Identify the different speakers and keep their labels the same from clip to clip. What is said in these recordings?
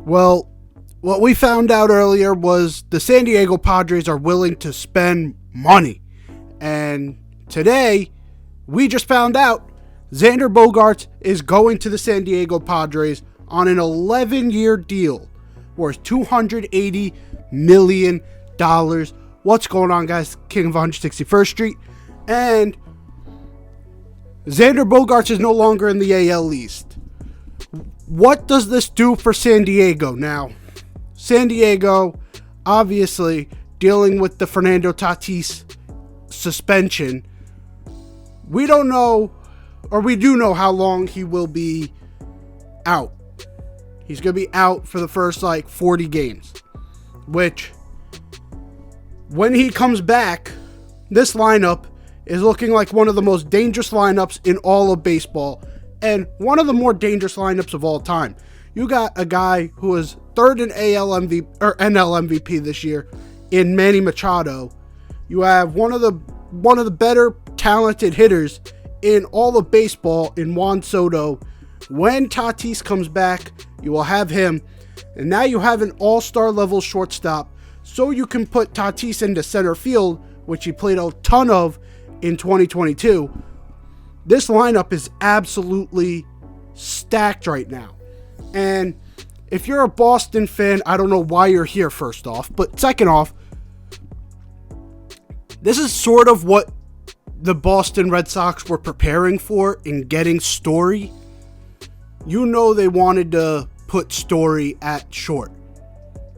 Speaker 1: Well, what we found out earlier was the San Diego Padres are willing to spend money. And today, we just found out Xander Bogaerts is going to the San Diego Padres on an 11-year deal worth $280 million. What's going on, guys? King of 161st Street. And Xander Bogaerts is no longer in the AL East. What does this do for San Diego? Now, San Diego, obviously, dealing with the Fernando Tatis suspension. We don't know, or we do know how long he will be out. He's going to be out for the first, 40 games. Which, when he comes back, this lineup is looking like one of the most dangerous lineups in all of baseball. And one of the more dangerous lineups of all time. You got a guy who is third in NL MVP this year in Manny Machado. You have one of the better talented hitters in all of baseball in Juan Soto. When Tatis comes back, you will have him. And now you have an all-star level shortstop, so you can put Tatis into center field, which he played a ton of in 2022. This lineup is absolutely stacked right now. And if you're a Boston fan, I don't know why you're here, first off. But second off, this is sort of what the Boston Red Sox were preparing for in getting Story. You know they wanted to put Story at short.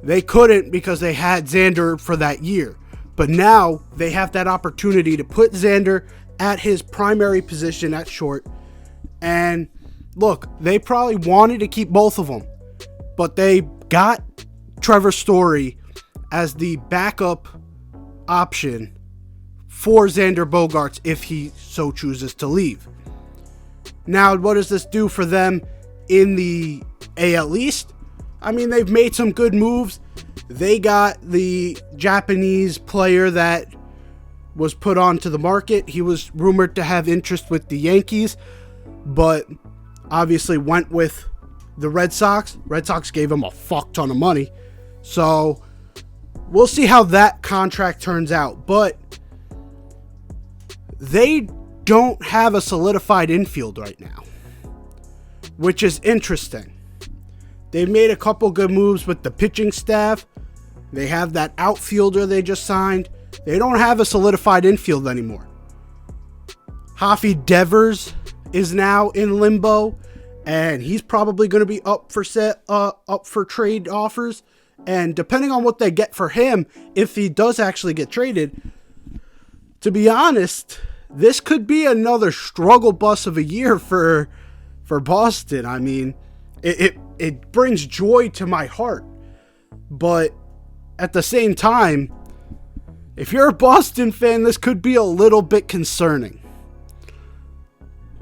Speaker 1: They couldn't because they had Xander for that year. But now they have that opportunity to put Xander at his primary position at short. And look, they probably wanted to keep both of them. But they got Trevor Story as the backup option for Xander Bogaerts if he so chooses to leave. Now, what does this do for them in the AL East? I mean, they've made some good moves. They got the Japanese player that was put onto the market. He was rumored to have interest with the Yankees, but obviously went with the Red Sox. Red Sox gave him a fuck ton of money. So we'll see how that contract turns out. But they don't have a solidified infield right now, which is interesting. They've made a couple good moves with the pitching staff. They have that outfielder they just signed. They don't have a solidified infield anymore. Rafi Devers is now in limbo, and he's probably going to be up for trade offers. And depending on what they get for him, if he does actually get traded, to be honest, this could be another struggle bus of a year for Boston. I mean, it brings joy to my heart, but at the same time, if you're a Boston fan, this could be a little bit concerning,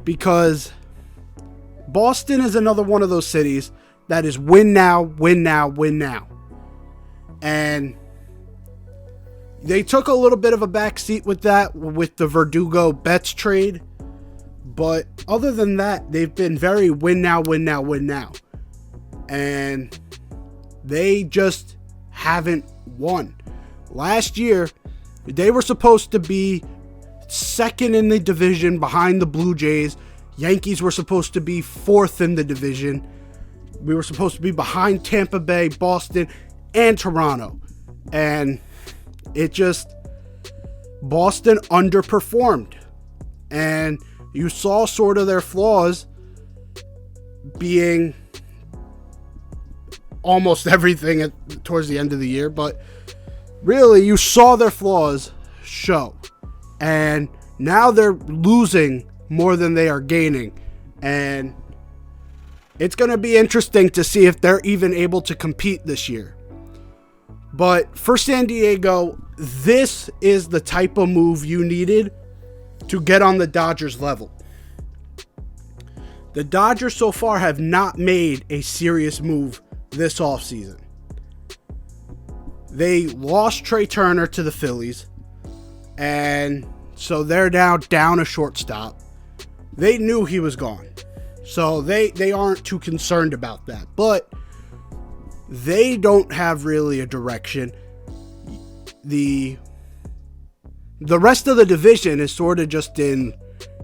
Speaker 1: because Boston is another one of those cities that is win now, win now, win now. And they took a little bit of a backseat with that, with the Verdugo Betts trade. But other than that, they've been very win now, win now, win now. And they just haven't won. Last year, they were supposed to be second in the division behind the Blue Jays. Yankees were supposed to be fourth in the division. We were supposed to be behind Tampa Bay, Boston, and Toronto. And Boston underperformed. And you saw sort of their flaws being almost everything towards the end of the year. But really, you saw their flaws show. And now they're losing more than they are gaining. And it's going to be interesting to see if they're even able to compete this year. But for San Diego, this is the type of move you needed to get on the Dodgers level. The Dodgers so far have not made a serious move this offseason. They lost Trey Turner to the Phillies, and so they're now down a shortstop. They knew he was gone, so they aren't too concerned about that. But they don't have really a direction. The rest of the division is sort of just in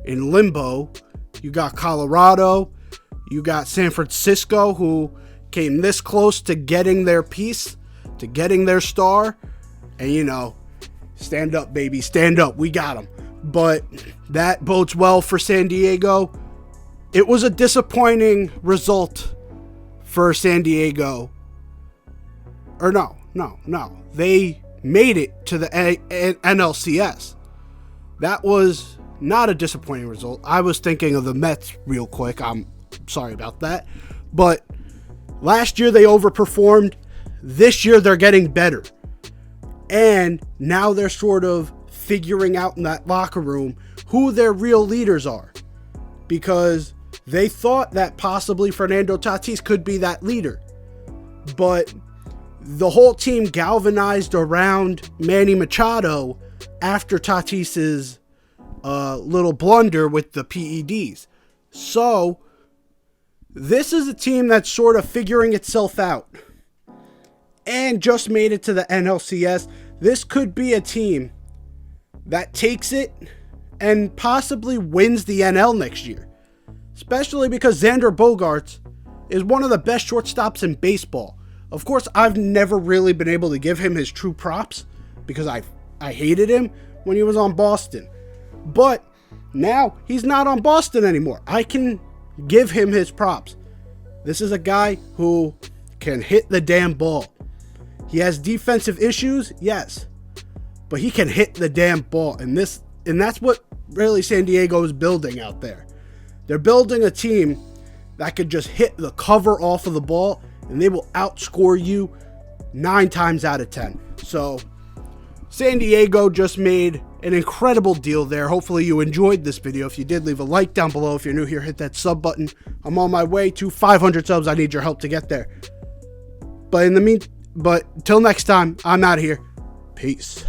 Speaker 1: limbo. You got Colorado, you got San Francisco, who came this close to getting their piece, to getting their star, and stand up, baby, stand up, we got them. But that bodes well for San Diego. It was a disappointing result for San Diego. Or no. They made it to the NLCS. That was not a disappointing result. I was thinking of the Mets real quick. I'm sorry about that. But last year they overperformed. This year they're getting better. And now they're sort of figuring out in that locker room who their real leaders are. Because they thought that possibly Fernando Tatis could be that leader. But the whole team galvanized around Manny Machado after Tatis's little blunder with the PEDs. So this is a team that's sort of figuring itself out and just made it to the NLCS. This could be a team that takes it and possibly wins the NL next year. Especially because Xander Bogaerts is one of the best shortstops in baseball. Of course, I've never really been able to give him his true props because I hated him when he was on Boston. But now he's not on Boston anymore. I can give him his props. This is a guy who can hit the damn ball. He has defensive issues, yes, but he can hit the damn ball. And that's what really San Diego is building out there. They're building a team that could just hit the cover off of the ball, and they will outscore you 9 times out of 10. So San Diego just made an incredible deal there. Hopefully you enjoyed this video. If you did, leave a like down below. If you're new here, hit that sub button. I'm on my way to 500 subs. I need your help to get there. But till next time, I'm out of here. Peace.